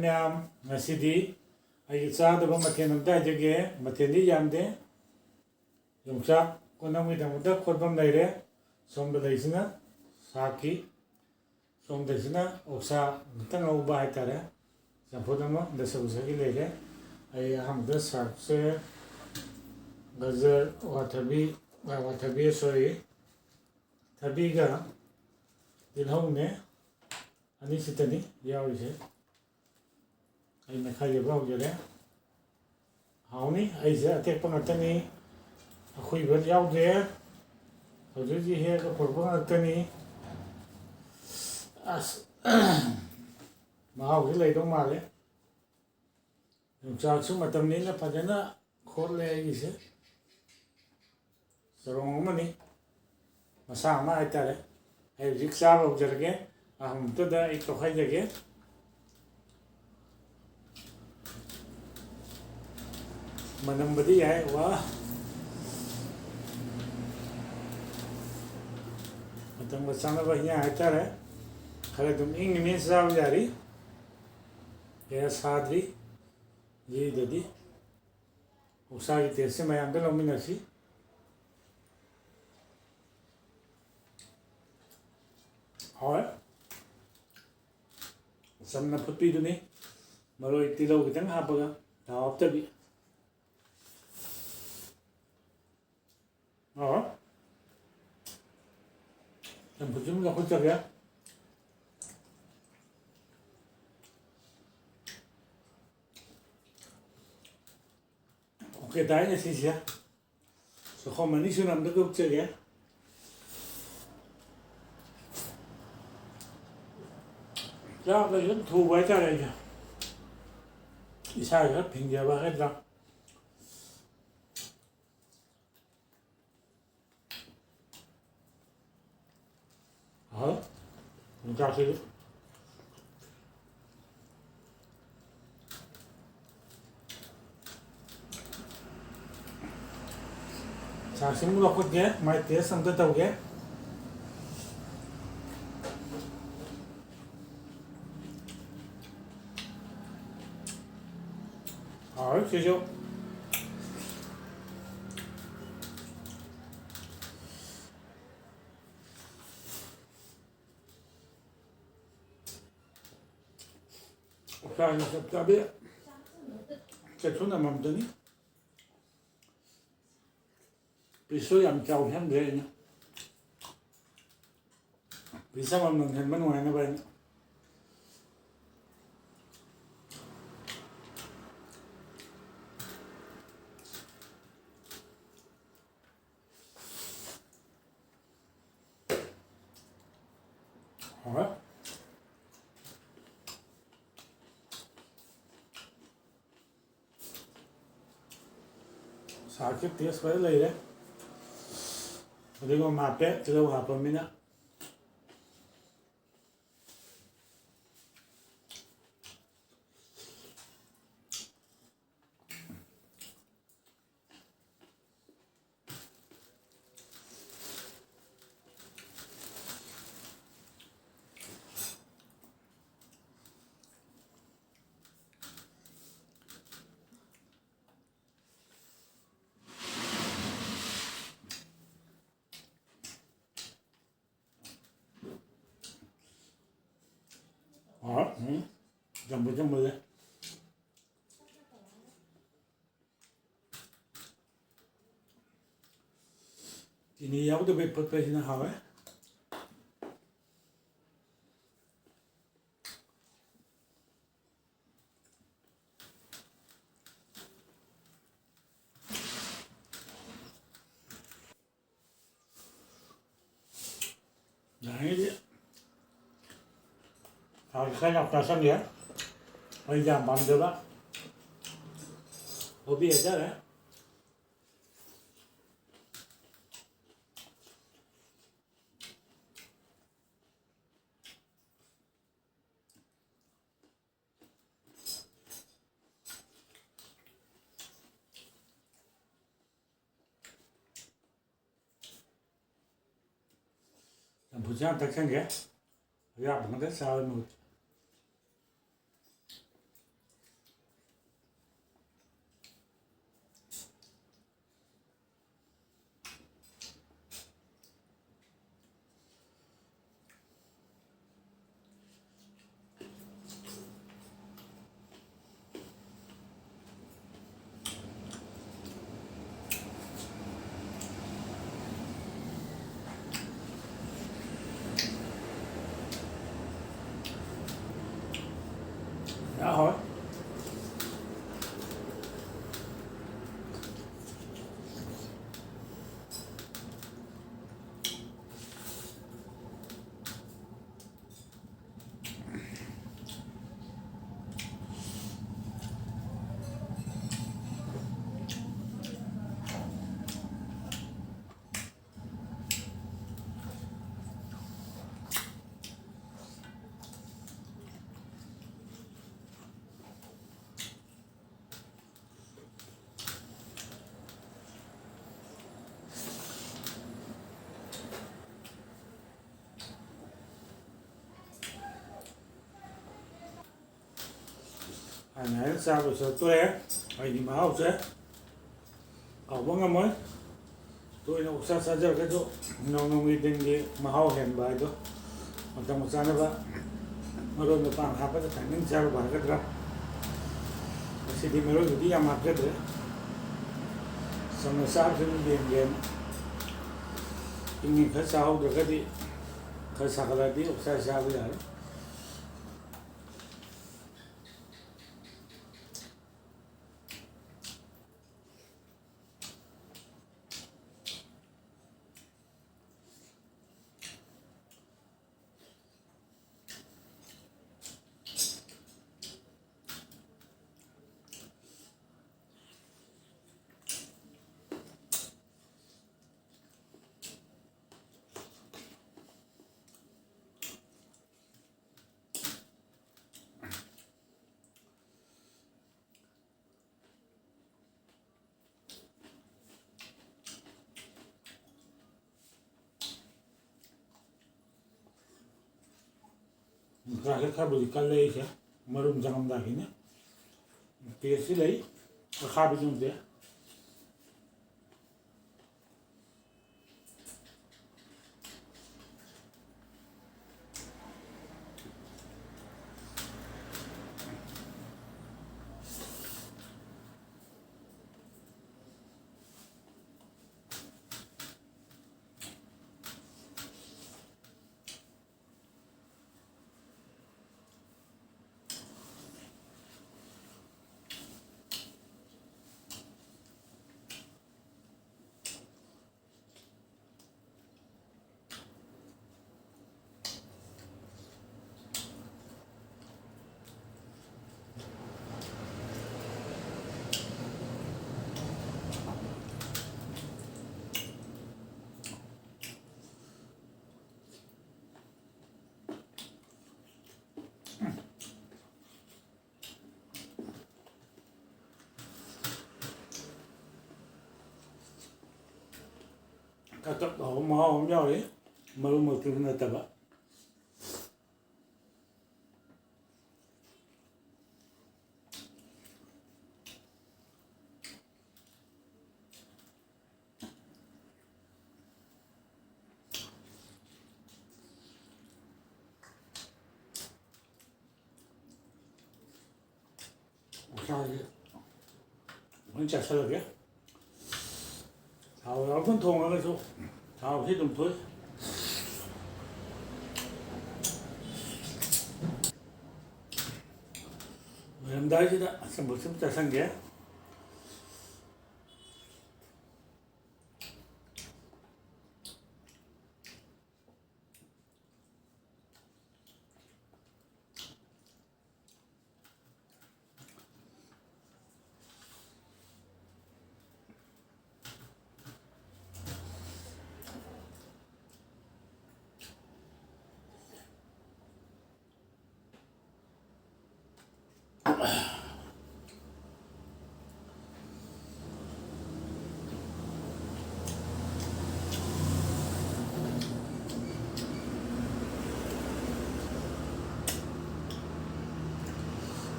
ma'am ngasi ai chaadaba mathen amta hajage matheni yamde yongchak konami damda khotbam laire somda laisina saki somda sina oksa tang auba haitare sampodama dasabusagi laire ai hamda sakse gajar watabi sorry tabiga dilhongne ani sitani yarise ai na khai ba hojare hauni ai se atek pa ngatani akhui ba yaude hoji he ko korba ngatani as mahau lei dong male cha chu matam ni na phajana khole ai se sarong mani masa ma aitare ai riksa ba hojarage ahum to da ik to khai jage manam badi hai wa matam basana ba nya aitare khare dum ing me sa jari ya sadri ye dedi usagi tese mayam de lominasi hoy samna phutpi duni maroi tilo kitang hapaga taaptabi làm một chúng là không chật kìa ok tái nha xí xí số không mà ní số nằm nó không chơi kìa ra cái rất thu với cái này kìa đi sai hết平giờ ba hết ra Mình xí 자, 식물 넣고 게 많이 됐으면 됐다고 게. 그죠? 자, 이제 답이 제초나 맘더니 비소리 안 짜고 했는데 비싸 먹는 햄만 와나 봐요. Sakit dia sekali lagi ya. Jadi gua mape, kita gua apa mina? Jambul ya. Ini ya udah bepot pesina hawa. Nah ini harusnya pasang ya. Bây giờ bấm được á, ở bia đó đấy. Làm 부장 딱 생겨. 야, 뭔데 싸우는 거. ꯍꯥꯏꯅ ꯆꯥꯕꯁꯨ ꯇꯣꯛꯑꯦ ꯑꯩꯗꯤ ꯃꯍꯥꯎꯁꯦ ꯀꯥꯎꯕ ꯉꯝꯃꯣꯏ ꯇꯣꯏꯅ ꯑꯣꯛꯁꯥ ꯆꯥꯖꯔꯒꯁꯨ ꯅꯣꯡꯃꯒꯤ ꯗꯤꯟꯒꯤ ꯃꯍꯥꯎ ꯍꯦꯟꯕ ꯍꯥꯏꯗꯣ ꯃꯇꯝ ꯆꯥꯅꯕ ꯃꯔꯣꯏ ꯃꯄꯥꯡ ꯍꯥꯞꯄꯗ ꯇꯥꯏꯃꯤꯡ ꯆꯥꯔꯨꯕ ꯍꯥꯏꯒꯗ꯭ꯔꯥ ꯉꯁꯤꯗꯤ ꯃꯔꯣꯏꯕꯨꯗꯤ ꯌꯥꯝ ꯍꯥꯞꯆꯗ꯭ꯔꯦ ꯆꯝꯅ ꯆꯥꯕꯁꯤꯅ ꯌꯦꯟꯒꯦꯅ ꯆꯤꯡꯒꯤ ꯈꯔ ꯆꯥꯍꯧꯗ꯭ꯔꯒꯗꯤ खर सकला दी उससे शादी यार खा बुझी कल इसे मरूम जगम दाखिने टेस्ट लै खा भी जुंदे तब हम जाओगे मरू मक्खी न तब वही चल लगे थाव यावखौनो थोङागसो थाव एसे दुंफोर ओरैमदायसिदा संबोसम जासंगे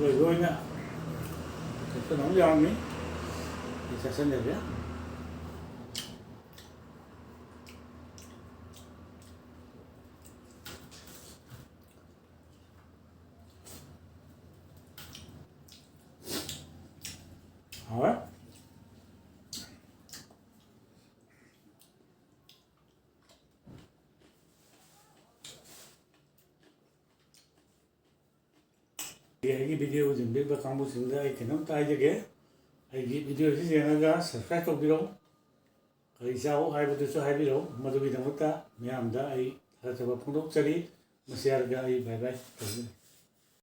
rồi nha cái nóng giòn ấy thì sẽ xanh được đấy đó cái video dừng biết các bạn muốn đây thì nắm tay cho ghé cái video cái gì nó subscribe cho video cái sao hay video số hay video mà tôi bị đăng ta mẹ làm đã ai thật là phong độ chơi đi mà share cái bye bye